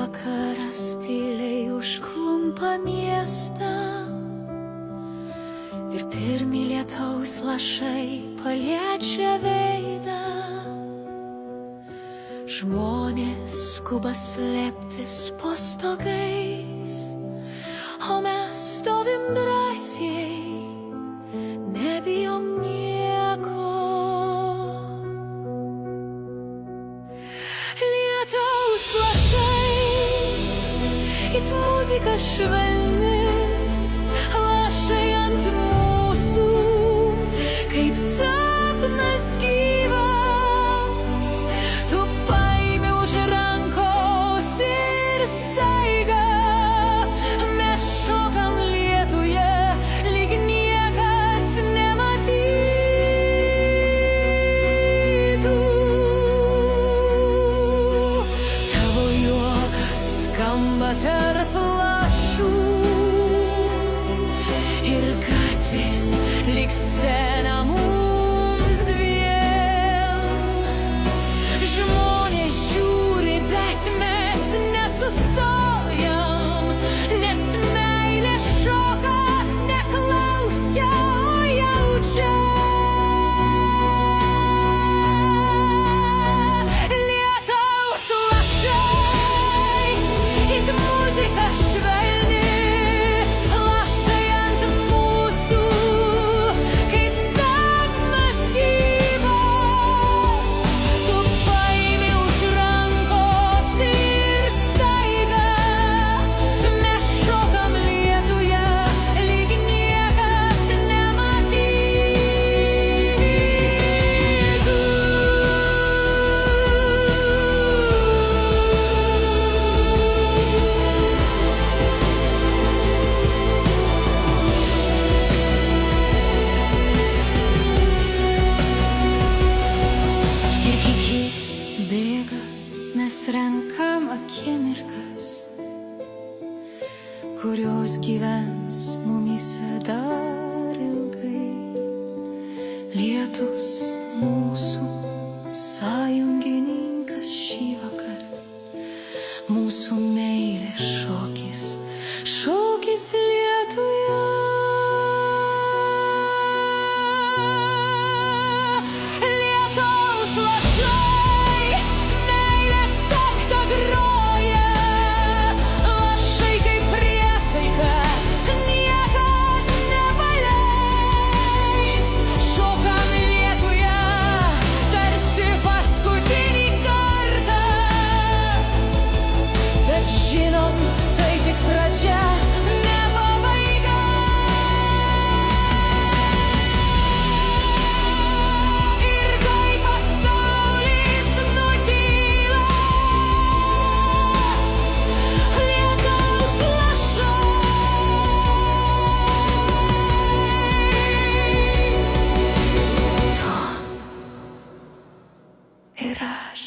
vakaras tyliai užklumpa miestą ir pirmi lietaus lašai paliečia veidą. Žmonės skuba slėptis po stogais, o mes stovim drąsiai, nebijom nieko. Lietaus lašai, it muzika švelni, lašai ant mūsų, kaip sapnas gyvas. Tu paimi už rankos ir staiga mes šokam lietuje, lyg niekas nematytų. Tavo juokas skamba tarp lašų ir gatvės lyg scena mums dviem. Žmonės žiūri, bet mes nesustojam, nes meilė šoka, neklausia, o jaučia. Lietaus lašai, it muzika švelni, lašai ant mūsų, kaip sapnas gyvas. Tu paimi už rankos ir staiga mes šokam lietuje, lyg niekas nematytų. Ir kai kiti bėga, mes renkam akimirkas, kurios gyvens mumyse dar ilgai. Lietus mūsų sąjungininkas šįvakar, mūsų meilės šokis, šokis lietuje. Lietaus lašai, meilės taktą groja, lašai kaip priesaika, niekad nepaleis. Šokam lietuje, tarsi paskutinį kartą, bet žinom, tai tik pradžia, ne pabaiga. Ir kai pasaulis nutyla, lietaus lašai, tu ir aš.